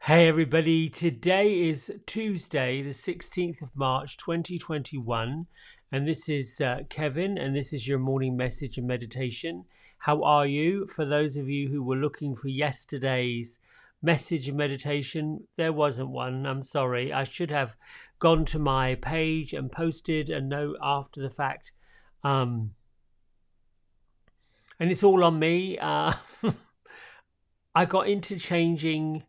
Hey everybody, today is Tuesday, the 16th of March 2021, and this is Kevin, and this is your morning message and meditation. How are you? For those of you who were looking for yesterday's message and meditation, there wasn't one. I'm sorry. I should have gone to my page and posted a note after the fact. And it's all on me. I got into changing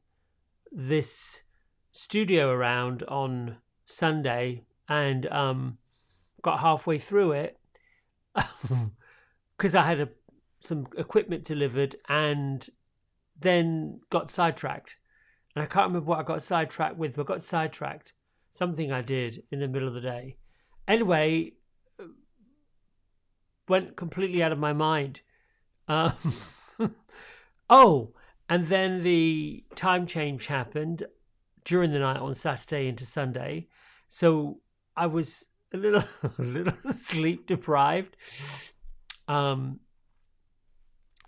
this studio around on Sunday and got halfway through it because I had some equipment delivered and then got sidetracked. And I can't remember what I got sidetracked with, but I got sidetracked. Something I did in the middle of the day. Anyway, went completely out of my mind. Oh, and then the time change happened during the night on Saturday into Sunday. So I was a little sleep deprived. So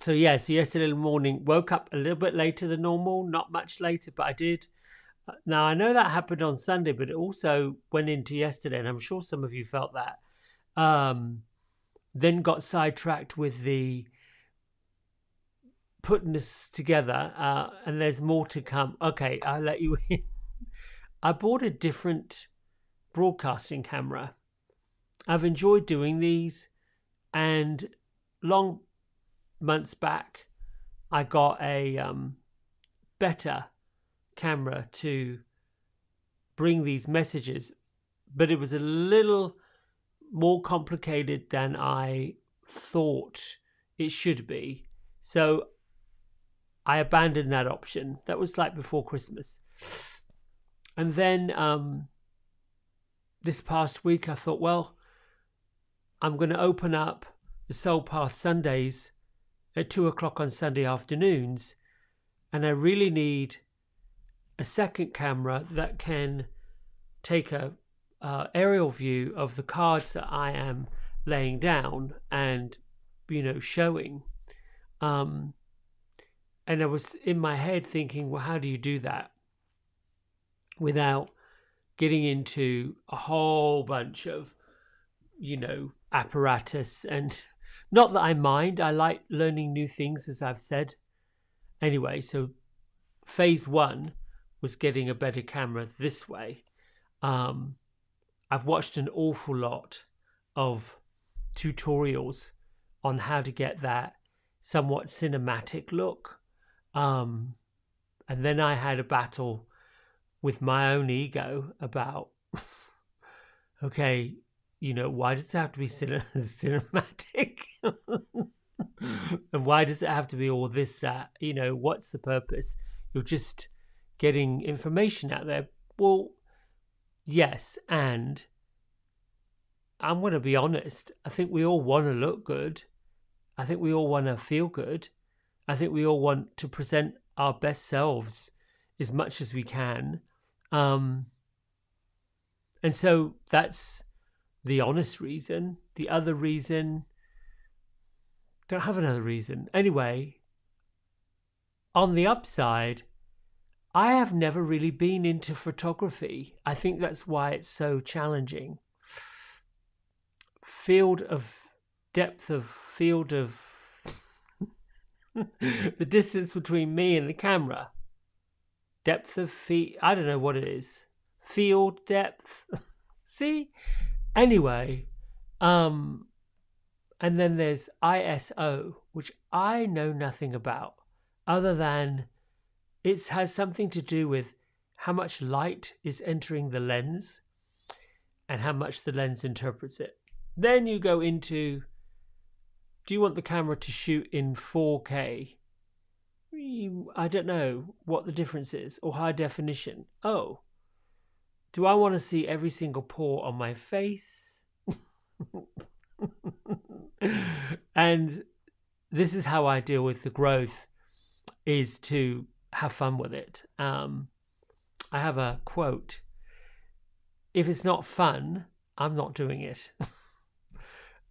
yesterday morning, woke up a little bit later than normal, not much later, but I did. Now, I know that happened on Sunday, but it also went into yesterday, and I'm sure some of you felt that. Then got sidetracked with the putting this together, and there's more to come. Okay, I'll let you in. I bought a different broadcasting camera. I've enjoyed doing these, and long months back I got a better camera to bring these messages, but it was a little more complicated than I thought it should be. So I abandoned that option. That was like before Christmas. And then this past week I thought, well, I'm going to open up the Soul Path Sundays at 2:00 on Sunday afternoons. And I really need a second camera that can take a aerial view of the cards that I am laying down and, showing. And I was in my head thinking, well, how do you do that without getting into a whole bunch of, apparatus? And not that I mind. I like learning new things, as I've said. Anyway, so phase one was getting a better camera this way. I've watched an awful lot of tutorials on how to get that somewhat cinematic look. And then I had a battle with my own ego about, okay, why does it have to be cinematic? And why does it have to be all this, that? What's the purpose? You're just getting information out there. Well, yes, and I'm going to be honest. I think we all want to look good. I think we all want to feel good. I think we all want to present our best selves as much as we can. And so that's the honest reason. The other reason, don't have another reason. Anyway, on the upside, I have never really been into photography. I think that's why it's so challenging. The distance between me and the camera. Depth of feet. I don't know what it is. Field depth. See? Anyway, and then there's ISO, which I know nothing about, other than it has something to do with how much light is entering the lens and how much the lens interprets it. Then you go into, do you want the camera to shoot in 4K? I don't know what the difference is, or high definition. Oh, do I want to see every single pore on my face? And this is how I deal with the growth, is to have fun with it. I have a quote: if it's not fun, I'm not doing it.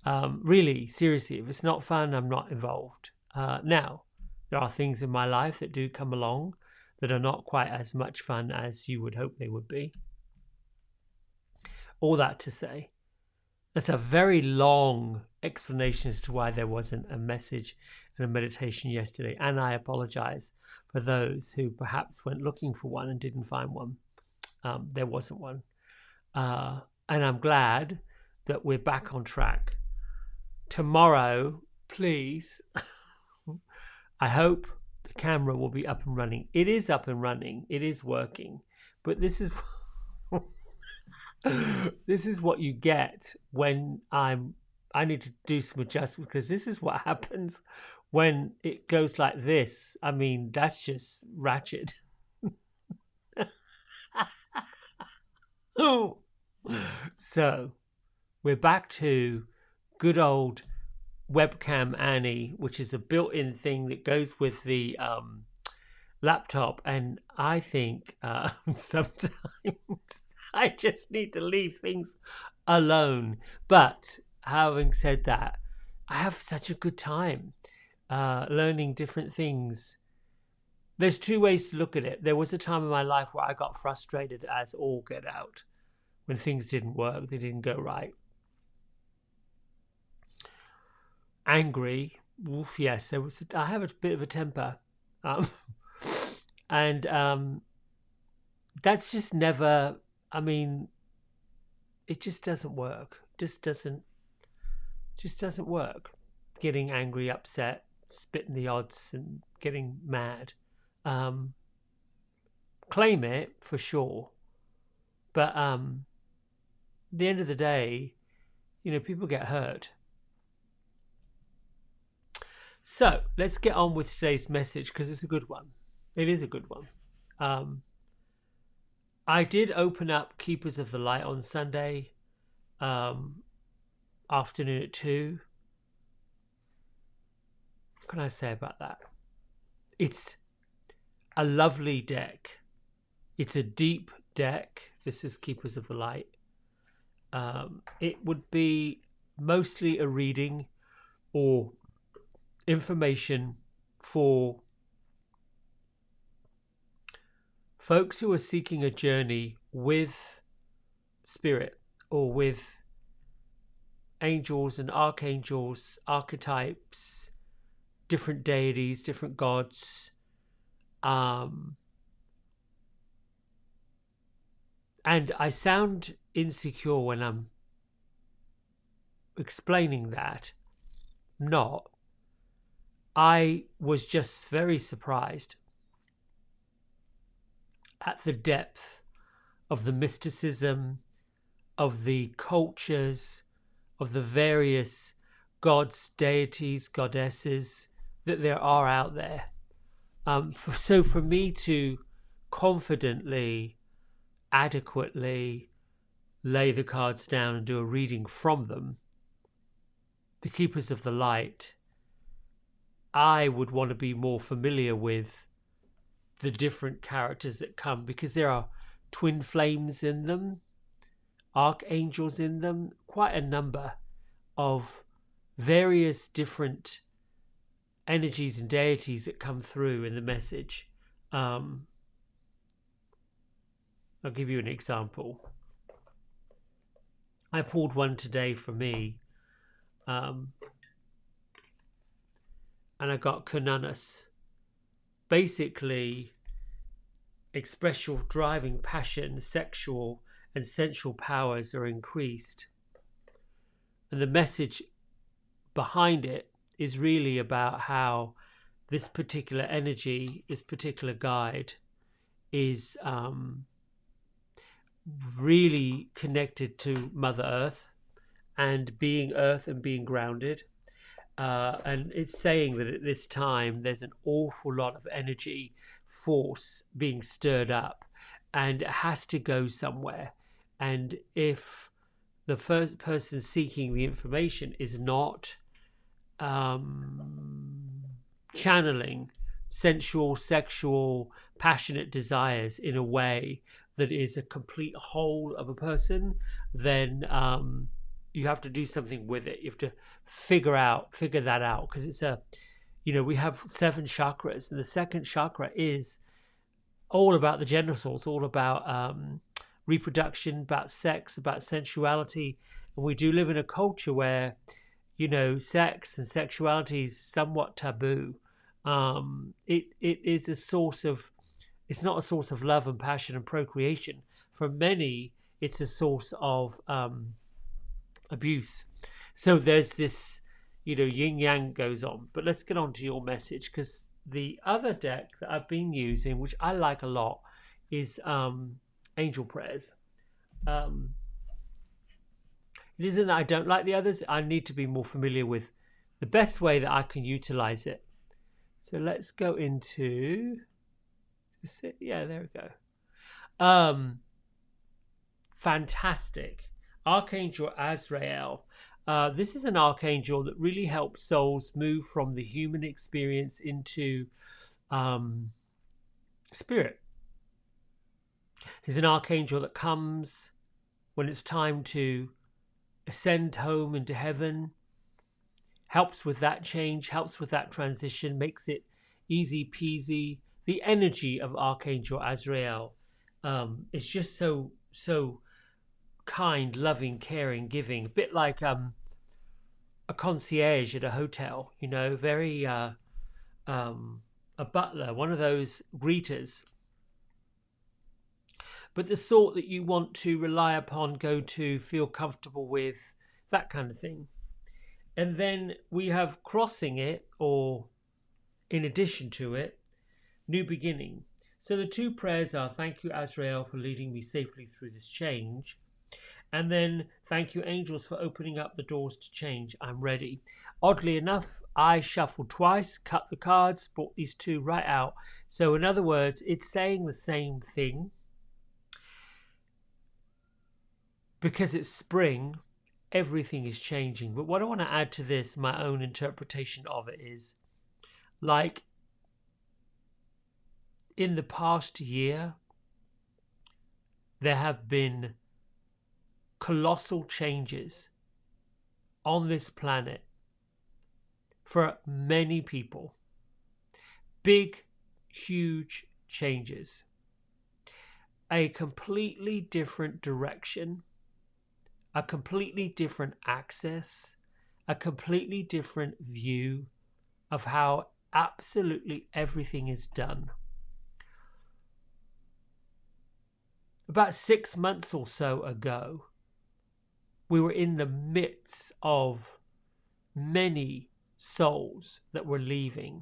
Really, seriously, if it's not fun, I'm not involved. Now, there are things in my life that do come along that are not quite as much fun as you would hope they would be. All that to say, that's a very long explanation as to why there wasn't a message and a meditation yesterday, and I apologize for those who perhaps went looking for one and didn't find one. There wasn't one, and I'm glad that we're back on track. Tomorrow, please, I hope the camera will be up and running. It is up and running. It is working. But this is this is what you get when I need to do some adjustments, because this is what happens when it goes like this. I mean, that's just ratchet. So we're back to good old webcam Annie, which is a built-in thing that goes with the laptop, and I think sometimes I just need to leave things alone. But having said that, I have such a good time learning different things. There's two ways to look at it. There was a time in my life where I got frustrated as all get out when things didn't work, they didn't go right. Angry, oof, yes, there was. I have a bit of a temper, and that's just never. I mean, it just doesn't work. Just doesn't work. Getting angry, upset, spitting the odds, and getting mad. Claim it for sure, but at the end of the day, people get hurt. So let's get on with today's message, because it's a good one. It is a good one. I did open up Keepers of the Light on Sunday afternoon at 2. What can I say about that? It's a lovely deck. It's a deep deck. This is Keepers of the Light. It would be mostly a reading or information for folks who are seeking a journey with spirit or with angels and archangels, archetypes, different deities, different gods. And I sound insecure when I'm explaining that. Not. I was just very surprised at the depth of the mysticism, of the cultures, of the various gods, deities, goddesses that there are out there. So for me to confidently, adequately lay the cards down and do a reading from them, the Keepers of the Light, I would want to be more familiar with the different characters that come, because there are twin flames in them, archangels in them, quite a number of various different energies and deities that come through in the message. I'll give you an example. I pulled one today for me, and I got Canunus. Basically, express your driving passion, sexual and sensual powers are increased. And the message behind it is really about how this particular energy, this particular guide, is really connected to Mother Earth and being Earth and being grounded. And it's saying that at this time there's an awful lot of energy, force being stirred up, and it has to go somewhere. And if the first person seeking the information is not channeling sensual, sexual, passionate desires in a way that is a complete whole of a person, then you have to do something with it. You have to figure that out, because it's we have 7 chakras, and the second chakra is all about the genitals, all about reproduction, about sex, about sensuality. And we do live in a culture where, you know, sex and sexuality is somewhat taboo. It is a source of, it's not a source of love and passion and procreation. For many, it's a source of abuse. So there's this, you know, yin yang goes on. But let's get on to your message, because the other deck that I've been using, which I like a lot, is angel prayers. It isn't that I don't like the others. I need to be more familiar with the best way that I can utilize it. So let's go into, yeah, there we go. Fantastic. Archangel Azrael. This is an archangel that really helps souls move from the human experience into spirit. He's an archangel that comes when it's time to ascend home into heaven, helps with that change, helps with that transition, makes it easy peasy. The energy of Archangel Azrael is just so kind, loving, caring, giving, a bit like a concierge at a hotel, you know, very a butler, one of those greeters, but the sort that you want to rely upon, go to, feel comfortable with, that kind of thing. And then we have crossing it, or in addition to it, new beginning. So the two prayers are, thank you, Azrael, for leading me safely through this change. And then, thank you, angels, for opening up the doors to change. I'm ready. Oddly enough, I shuffled twice, cut the cards, brought these two right out. So in other words, it's saying the same thing. Because it's spring, everything is changing. But what I want to add to this, my own interpretation of it, is like in the past year, there have been colossal changes on this planet for many people. Big, huge changes. A completely different direction, a completely different access, a completely different view of how absolutely everything is done. About 6 months or so ago, we were in the midst of many souls that were leaving,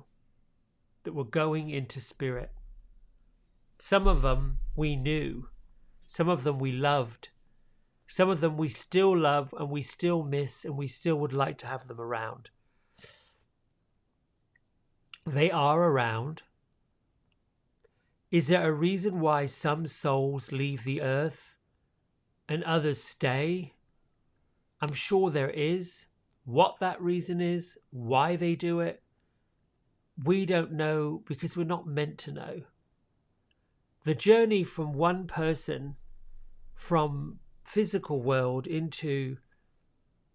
that were going into spirit. Some of them we knew, some of them we loved, some of them we still love and we still miss and we still would like to have them around. They are around. Is there a reason why some souls leave the earth and others stay? I'm sure there is. What that reason is, why they do it, we don't know, because we're not meant to know. The journey from one person, from physical world into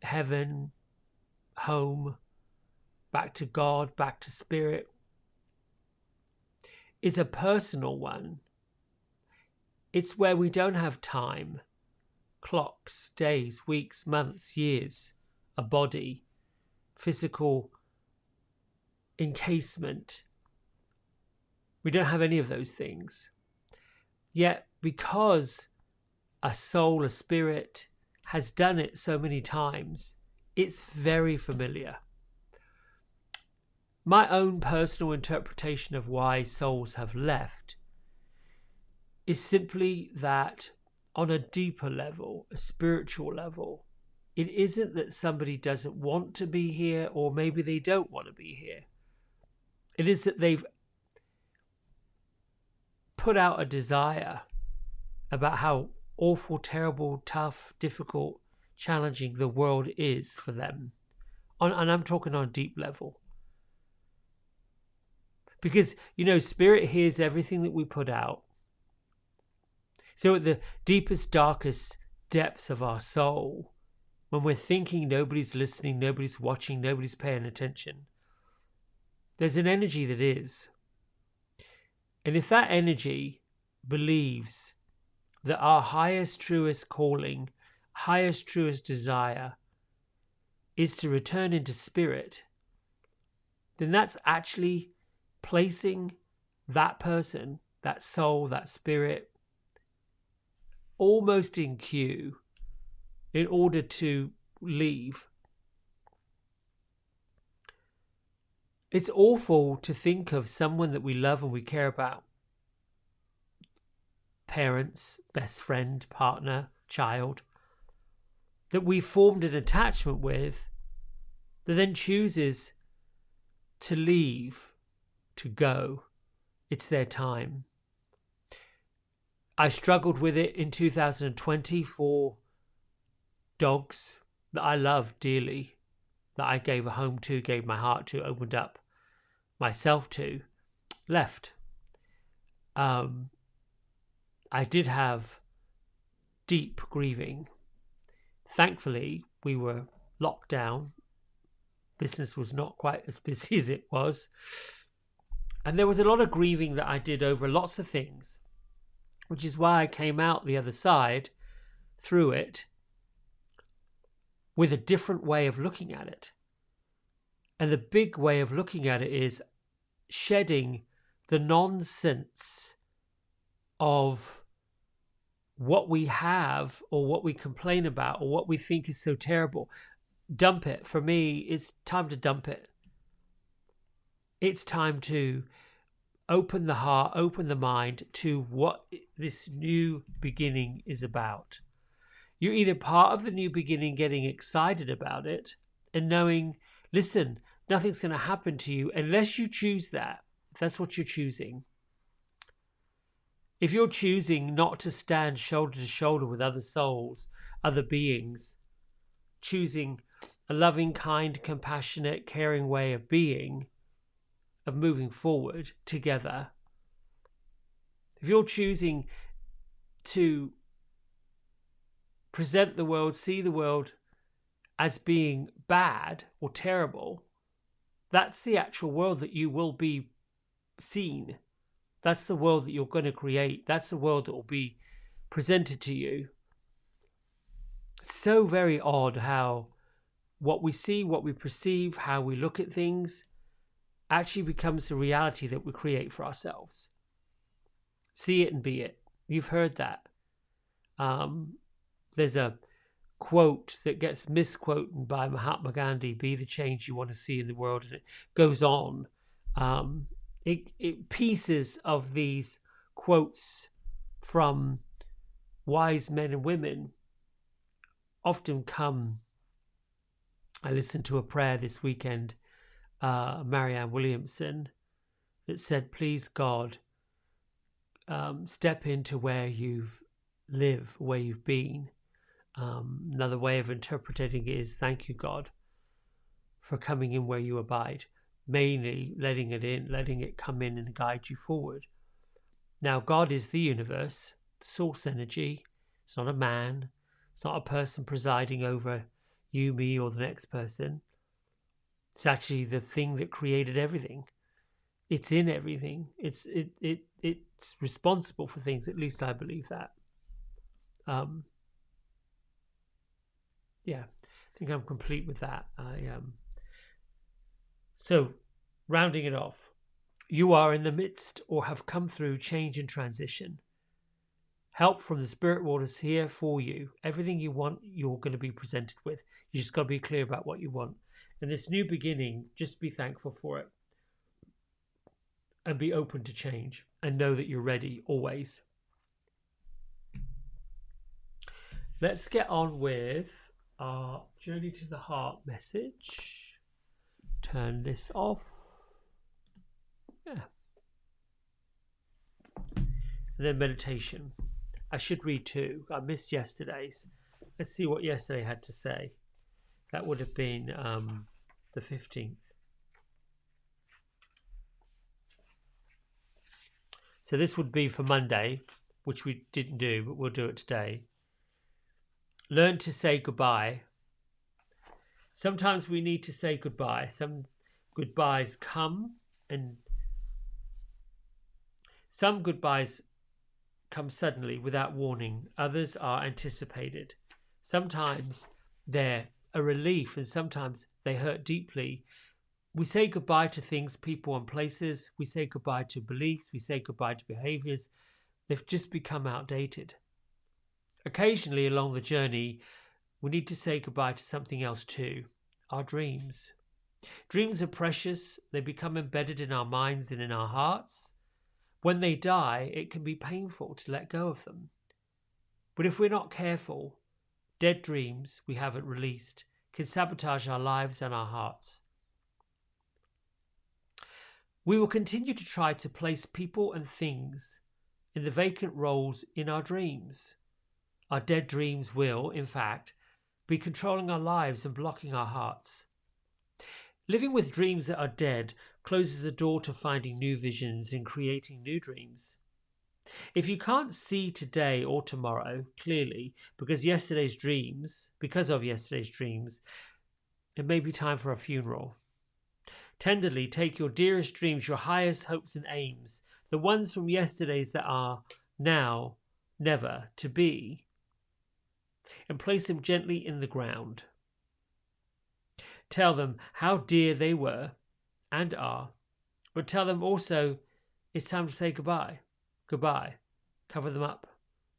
heaven, home, back to God, back to spirit, is a personal one. It's where we don't have time, clocks, days, weeks, months, years, a body, physical encasement. We don't have any of those things. Yet, because a soul, a spirit, has done it so many times, it's very familiar. My own personal interpretation of why souls have left is simply that on a deeper level, a spiritual level, it isn't that somebody doesn't want to be here, or maybe they don't want to be here. It is that they've put out a desire about how awful, terrible, tough, difficult, challenging the world is for them. And I'm talking on a deep level. Because, you know, spirit hears everything that we put out. So at the deepest, darkest depths of our soul, when we're thinking nobody's listening, nobody's watching, nobody's paying attention, there's an energy that is. And if that energy believes that our highest, truest calling, highest, truest desire is to return into spirit, then that's actually placing that person, that soul, that spirit, almost in queue in order to leave. It's awful to think of someone that we love and we care about, parents, best friend, partner, child, that we formed an attachment with, that then chooses to leave, to go. It's their time. I struggled with it in 2020 for dogs that I love dearly, that I gave a home to, gave my heart to, opened up myself to, left. I did have deep grieving. Thankfully, we were locked down. Business was not quite as busy as it was. And there was a lot of grieving that I did over lots of things, which is why I came out the other side through it with a different way of looking at it. And the big way of looking at it is shedding the nonsense of what we have or what we complain about or what we think is so terrible. Dump it. For me, it's time to dump it. It's time to open the heart, open the mind to what this new beginning is about. You're either part of the new beginning, getting excited about it and knowing, listen, nothing's going to happen to you unless you choose that. If that's what you're choosing. If you're choosing not to stand shoulder to shoulder with other souls, other beings, choosing a loving, kind, compassionate, caring way of being, of moving forward together, if you're choosing to present the world, see the world as being bad or terrible, that's the actual world that you will be seen. That's the world that you're going to create. That's the world that will be presented to you. It's so very odd how what we see, what we perceive, how we look at things actually becomes the reality that we create for ourselves. See it and be it. You've heard that. There's a quote that gets misquoted by Mahatma Gandhi, be the change you want to see in the world, and it goes on. Pieces of these quotes from wise men and women often come. I listened to a prayer this weekend, Marianne Williamson, that said, please God, step into where you've lived, where you've been. Another way of interpreting it is, thank you God for coming in where you abide, mainly letting it in, letting it come in and guide you forward. Now God is the universe, source energy. It's not a man, it's not a person presiding over you, me, or the next person. It's actually the thing that created everything. It's in everything. It's responsible for things. At least I believe that. Yeah, I think I'm complete with that. So, rounding it off, you are in the midst or have come through change and transition. Help from the spirit world is here for you. Everything you want, you're going to be presented with. You just got to be clear about what you want. And this new beginning, just be thankful for it. And be open to change. And know that you're ready always. Let's get on with our Journey to the Heart message. Turn this off. Yeah. And then meditation. I should read two. I missed yesterday's. Let's see what yesterday had to say. That would have been the 15th. So this would be for Monday, which we didn't do, but we'll do it today. Learn to say goodbye. Sometimes we need to say goodbye. Some goodbyes come, and some goodbyes come suddenly without warning. Others are anticipated. Sometimes they're a relief and sometimes they hurt deeply. We say goodbye to things, people, and places. We say goodbye to beliefs. We say goodbye to behaviors. They've just become outdated. Occasionally along the journey, we need to say goodbye to something else too, our dreams. Dreams are precious. They become embedded in our minds and in our hearts. When they die, it can be painful to let go of them. But if we're not careful, dead dreams we haven't released can sabotage our lives and our hearts. We will continue to try to place people and things in the vacant roles in our dreams. Our dead dreams will, in fact, be controlling our lives and blocking our hearts. Living with dreams that are dead closes the door to finding new visions and creating new dreams. If you can't see today or tomorrow clearly because of yesterday's dreams, it may be time for a funeral. Tenderly take your dearest dreams, your highest hopes and aims, the ones from yesterdays that are now never to be, and place them gently in the ground. Tell them how dear they were and are, but tell them also it's time to say goodbye. Goodbye. Cover them up.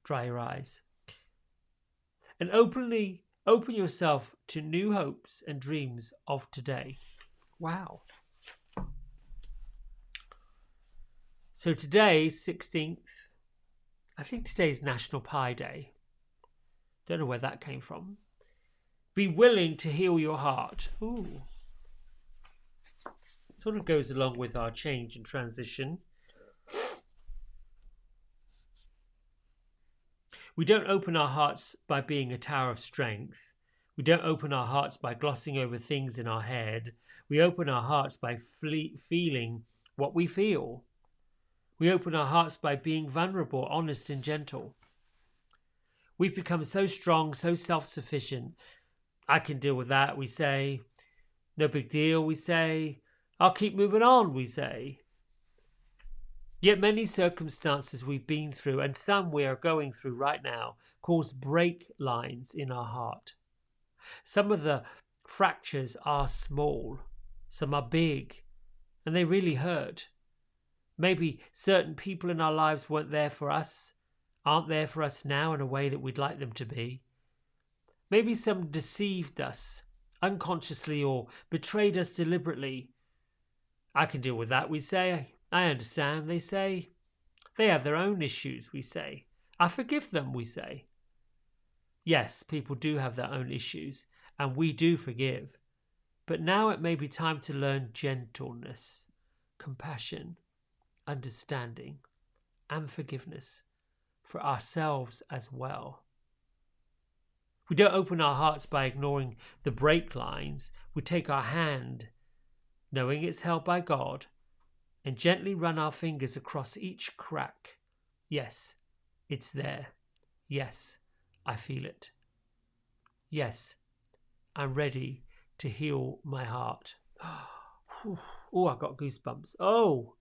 Dry your eyes. And open yourself to new hopes and dreams of today. Wow. So today, 16th, I think today's National Pie Day. Don't know where that came from. Be willing to heal your heart. Ooh. Sort of goes along with our change and transition. We don't open our hearts by being a tower of strength. We don't open our hearts by glossing over things in our head. We open our hearts by feeling what we feel. We open our hearts by being vulnerable, honest, and gentle. We've become so strong, so self-sufficient. I can deal with that, we say. No big deal, we say. I'll keep moving on, we say. Yet many circumstances we've been through, and some we are going through right now, cause break lines in our heart. Some of the fractures are small, some are big, and they really hurt. Maybe certain people in our lives weren't there for us, aren't there for us now in a way that we'd like them to be. Maybe some deceived us unconsciously or betrayed us deliberately. I can deal with that, we say. I understand, they say. They have their own issues, we say. I forgive them, we say. Yes, people do have their own issues, and we do forgive. But now it may be time to learn gentleness, compassion, understanding, and forgiveness for ourselves as well. We don't open our hearts by ignoring the break lines. We take our hand, knowing it's held by God, and gently run our fingers across each crack. Yes, it's there. Yes, I feel it. Yes, I'm ready to heal my heart. Oh, I've got goosebumps. Oh!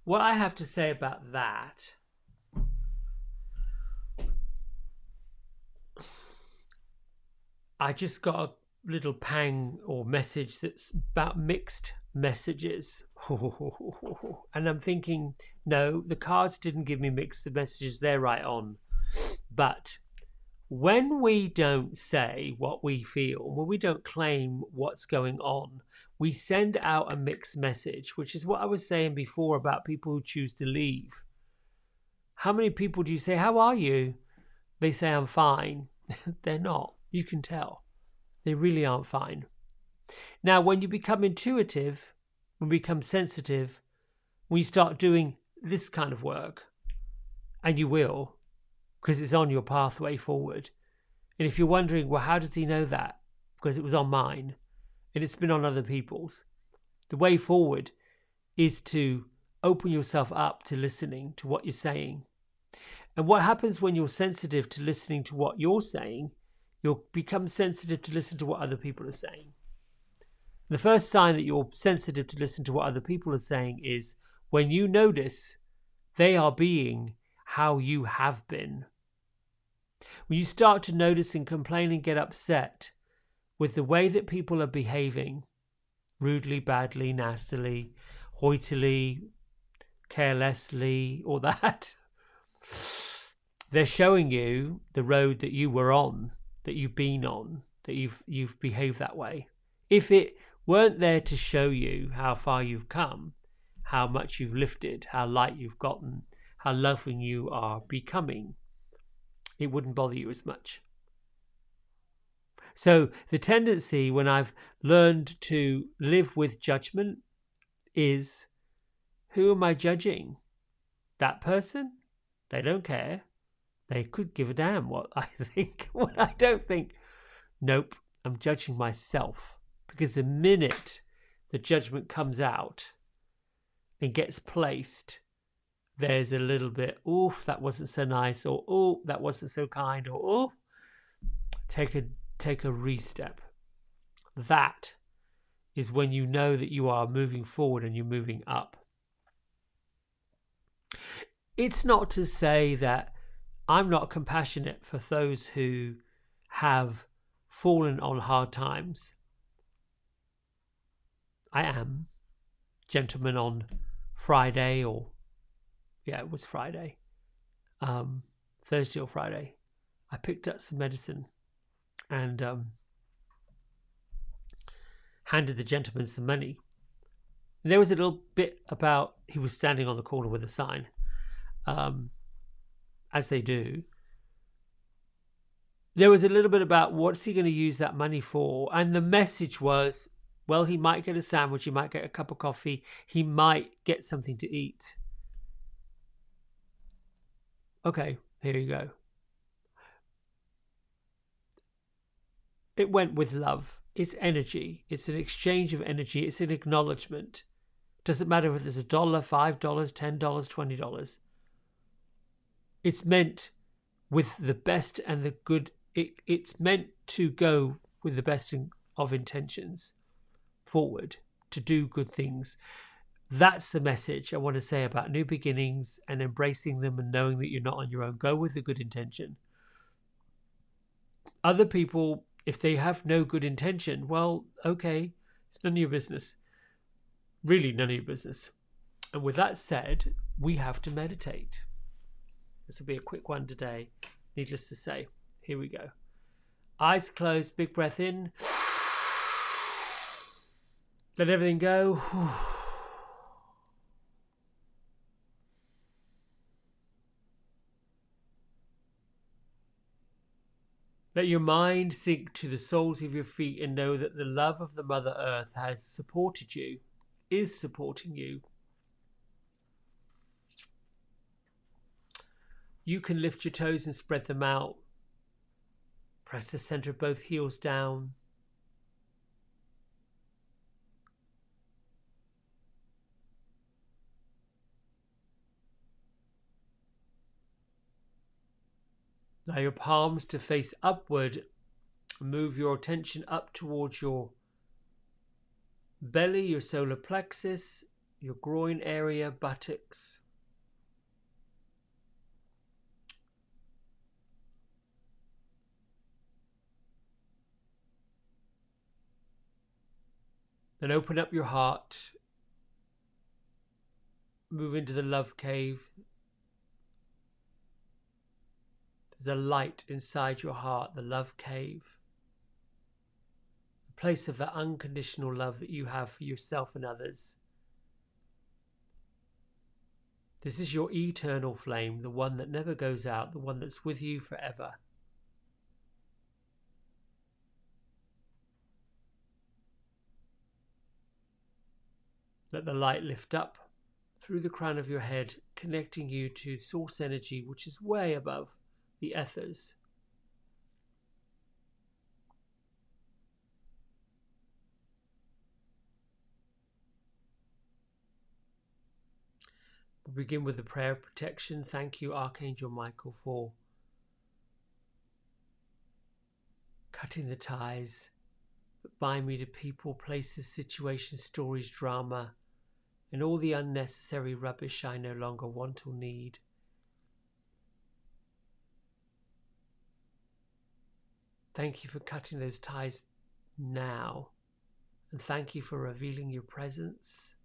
What I have to say about that, I just got a little pang or message that's about mixed messages. And I'm thinking, no, the cards didn't give me mixed messages, they're right on. But when we don't say what we feel, when we don't claim what's going on, we send out a mixed message, which is what I was saying before about people who choose to leave. How many people do you say, how are you? They say, I'm fine. They're not. You can tell. They really aren't fine. Now, when you become intuitive, when you become sensitive, when you start doing this kind of work, and you will, because it's on your pathway forward. And if you're wondering, well, how does he know that? Because it was on mine, and it's been on other people's. The way forward is to open yourself up to listening to what you're saying. And what happens when you're sensitive to listening to what you're saying You'll become sensitive to listen to what other people are saying. The first sign that you're sensitive to listen to what other people are saying is when you notice they are being how you have been. When you start to notice and complain and get upset with the way that people are behaving, rudely, badly, nastily, hoitily, carelessly, or that, they're showing you the road that you were on, that you've been on, that you've behaved that way. If it weren't there to show you how far you've come, how much you've lifted, how light you've gotten, how loving you are becoming, it wouldn't bother you as much. So the tendency when I've learned to live with judgment is, who am I judging? That person? They don't care. They could give a damn what I think, what I don't think. Nope, I'm judging myself. Because the minute the judgment comes out and gets placed, there's a little bit, oof, that wasn't so nice, or oh, that wasn't so kind, or oh, take a re-step. That is when you know that you are moving forward and you're moving up. It's not to say that I'm not compassionate for those who have fallen on hard times. I am. Gentleman on Friday, or yeah, it was Friday, Thursday or Friday, I picked up some medicine and handed the gentleman some money. And there was a little bit about, he was standing on the corner with a sign, as they do. There was a little bit about what's he going to use that money for, and the message was, well, he might get a sandwich, he might get a cup of coffee, he might get something to eat. Okay, here you go. It went with love. It's energy. It's an exchange of energy. It's an acknowledgement. Doesn't matter if it's $1, $5, $10, $20. It's meant with the best and the good. It's meant to go with the best of intentions forward, to do good things. That's the message I want to say about new beginnings and embracing them and knowing that you're not on your own. Go with the good intention. Other people, if they have no good intention, well, okay, it's none of your business. Really none of your business. And with that said, we have to meditate. This will be a quick one today, needless to say. Here we go. Eyes closed, big breath in. Let everything go. Let your mind sink to the soles of your feet and know that the love of the Mother Earth has supported you, is supporting you. You can lift your toes and spread them out. Press the center of both heels down. Allow your palms to face upward. Move your attention up towards your belly, your solar plexus, your groin area, buttocks. Then open up your heart. Move into the love cave. There's a light inside your heart, the love cave. A place of that unconditional love that you have for yourself and others. This is your eternal flame, the one that never goes out, the one that's with you forever. Let the light lift up through the crown of your head, connecting you to source energy, which is way above the ethers. We'll begin with the prayer of protection. Thank you, Archangel Michael, for cutting the ties that bind me to people, places, situations, stories, drama, and all the unnecessary rubbish I no longer want or need. Thank you for cutting those ties now, and thank you for revealing your presence.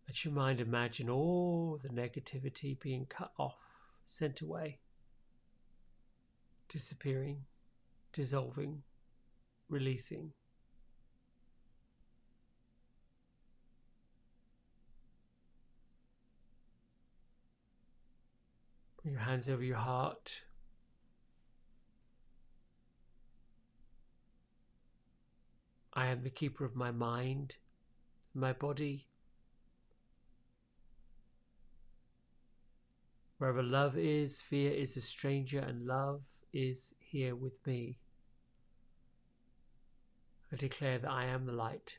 Let your mind imagine all the negativity being cut off, sent away, disappearing, dissolving, releasing. Bring your hands over your heart. I am the keeper of my mind, my body. Wherever love is, fear is a stranger, and love is here with me. I declare that I am the light,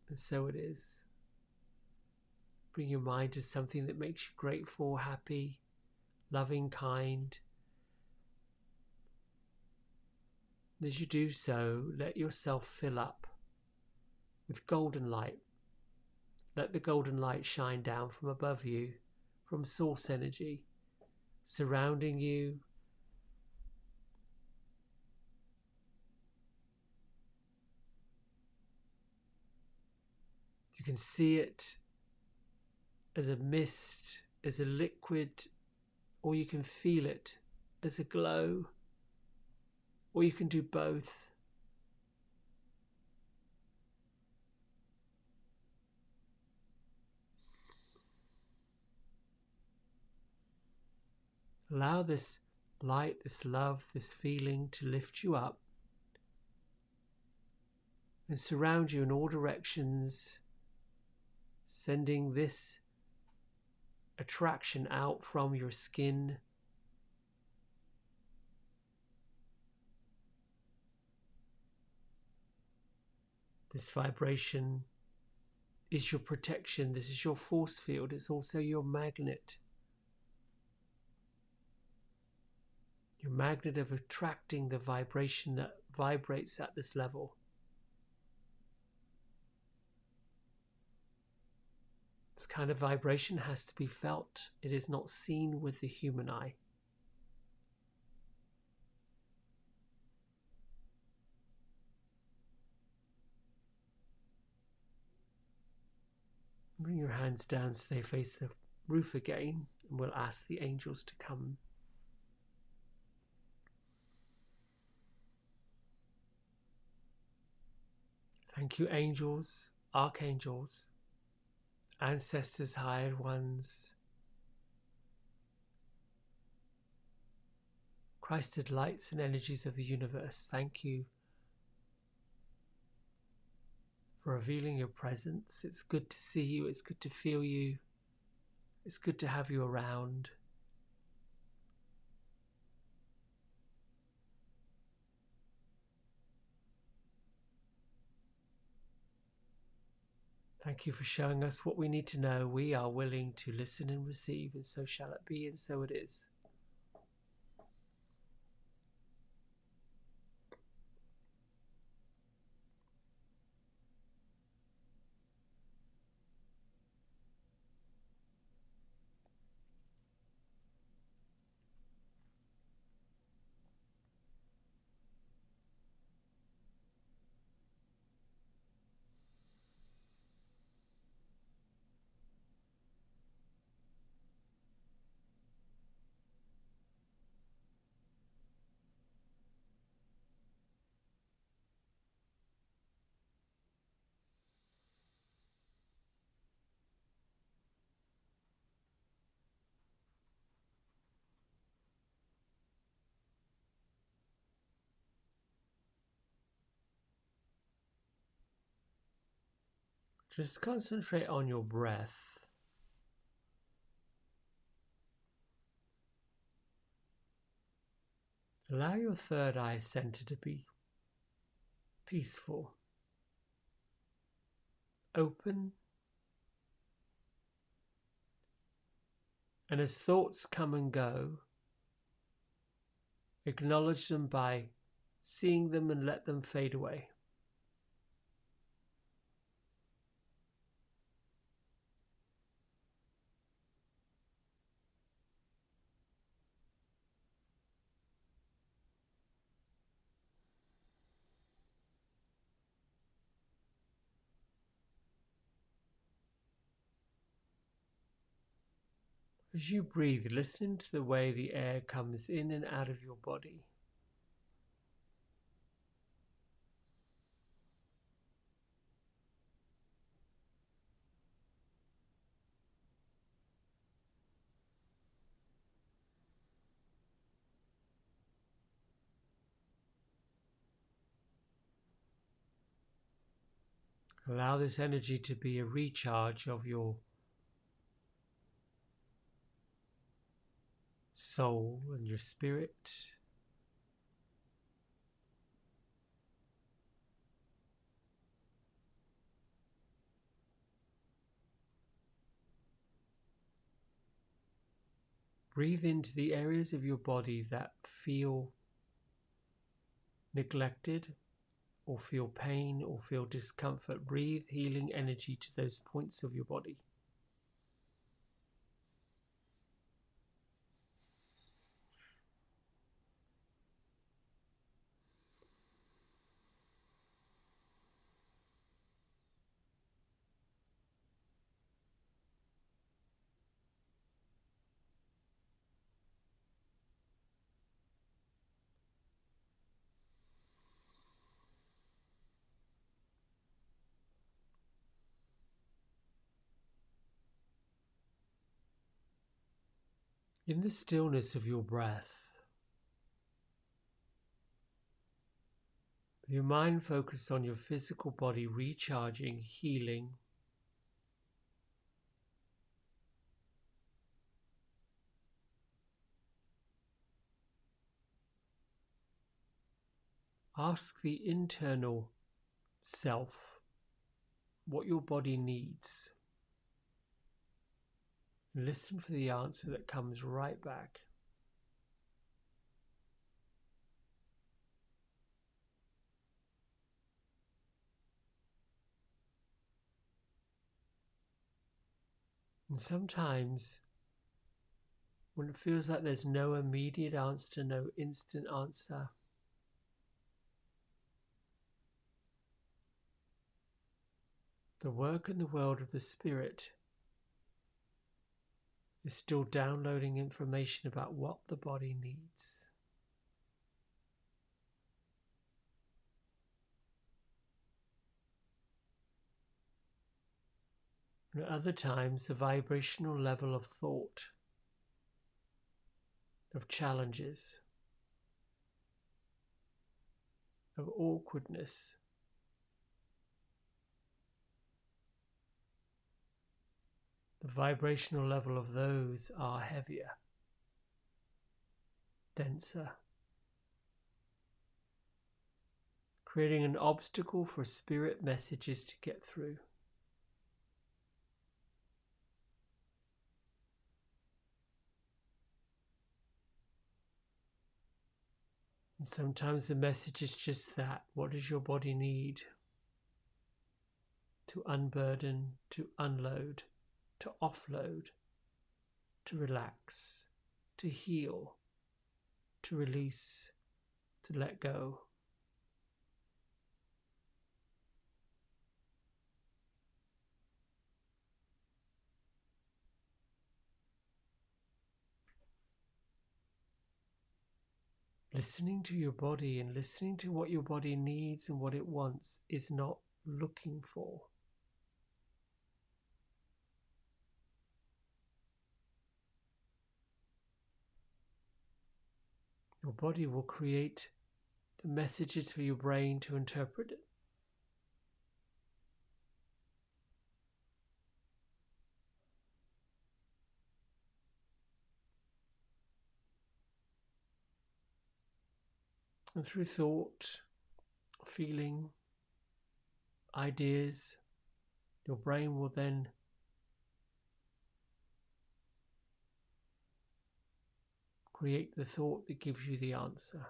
and so it is. Bring your mind to something that makes you grateful, happy, loving, kind. And as you do so, let yourself fill up with golden light. Let the golden light shine down from above you, from source energy, surrounding you. You can see it as a mist, as a liquid, or you can feel it as a glow, or you can do both. Allow this light, this love, this feeling to lift you up and surround you in all directions, sending this attraction out from your skin. This vibration is your protection. This is your force field. It's also your magnet. Your magnet of attracting the vibration that vibrates at this level. This kind of vibration has to be felt. It is not seen with the human eye. Bring your hands down so they face the roof again, and we'll ask the angels to come. Thank you, angels, archangels, ancestors, hired ones, Christed lights and energies of the universe. Thank you for revealing your presence. It's good to see you. It's good to feel you. It's good to have you around. Thank you for showing us what we need to know. We are willing to listen and receive, and so shall it be, and so it is. Just concentrate on your breath. Allow your third eye center to be peaceful, open, And as thoughts come and go, acknowledge them by seeing them and let them fade away. As you breathe, listen to the way the air comes in and out of your body. Allow this energy to be a recharge of your soul and your spirit. Breathe into the areas of your body that feel neglected or feel pain or feel discomfort. Breathe healing energy to those points of your body. In the stillness of your breath, with your mind focused on your physical body recharging, healing, ask the internal self what your body needs. Listen for the answer that comes right back. And sometimes, when it feels like there's no immediate answer, no instant answer, the work in the world of the spirit is still downloading information about what the body needs. And at other times, the vibrational level of thought, of challenges, of awkwardness, the vibrational level of those are heavier, denser, creating an obstacle for spirit messages to get through. And sometimes the message is just that. What does your body need? To unburden, to unload, to offload, to relax, to heal, to release, to let go. Listening to your body and listening to what your body needs and what it wants is not looking for. Your body will create the messages for your brain to interpret it. And through thought, feeling, ideas, your brain will then Create the thought that gives you the answer.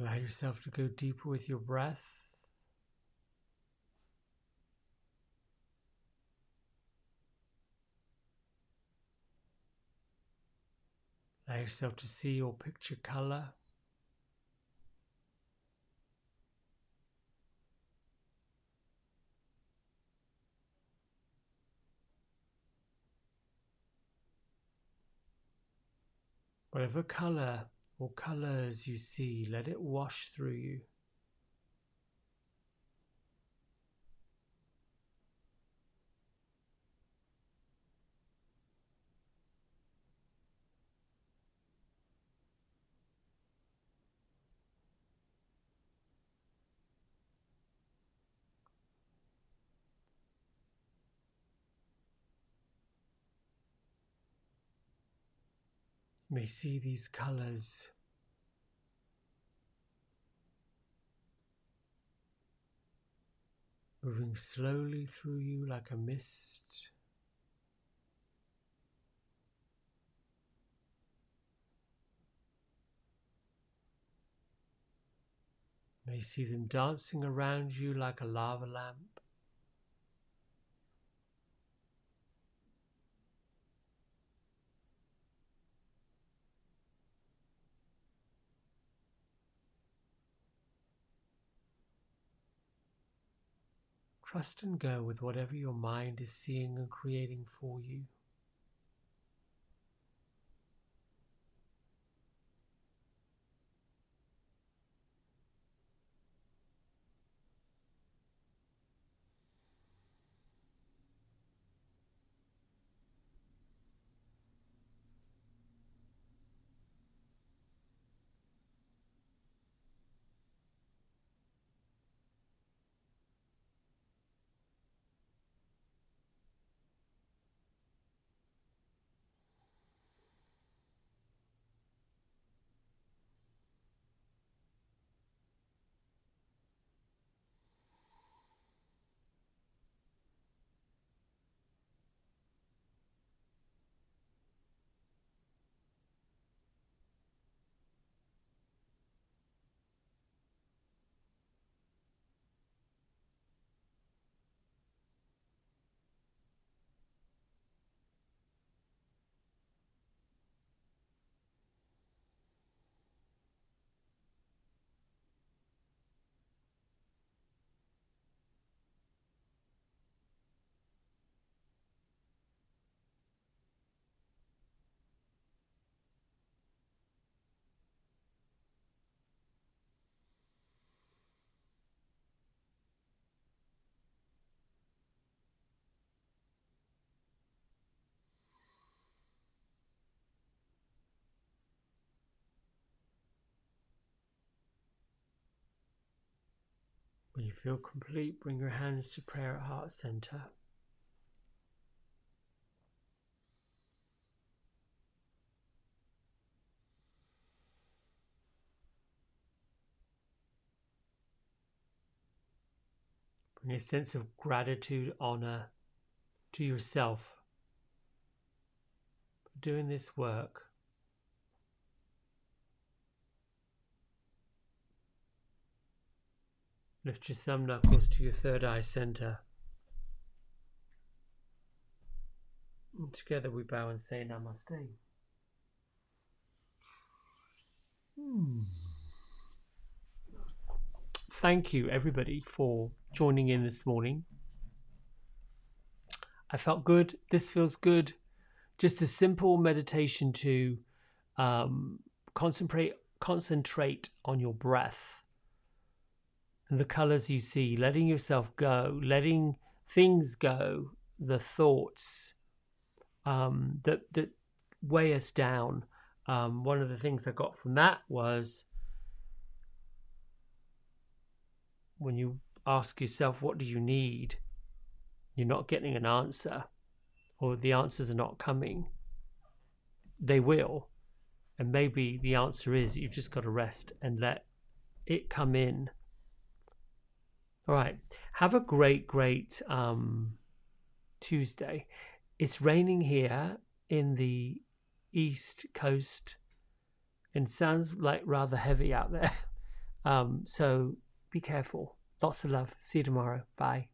Allow yourself to go deeper with your breath. Allow yourself to see or picture color. Whatever color or colors you see, let it wash through you. You may see these colors moving slowly through you like a mist. You may see them dancing around you like a lava lamp. Trust and go with whatever your mind is seeing and creating for you. When you feel complete, bring your hands to prayer at heart center. Bring a sense of gratitude, honor to yourself for doing this work. Lift your thumb knuckles to your third eye center. And together we bow and say Namaste. Thank you, everybody, for joining in this morning. I felt good. This feels good. Just a simple meditation to concentrate on your breath and the colors you see, letting yourself go, letting things go, the thoughts that weigh us down, One of the things I got from that was when you ask yourself, what do you need? You're not getting an answer, or the answers are not coming. They will. And maybe the answer is you've just got to rest and let it come in. All right. Have a great Tuesday. It's raining here in the East Coast and sounds like rather heavy out there. So be careful. Lots of love. See you tomorrow. Bye.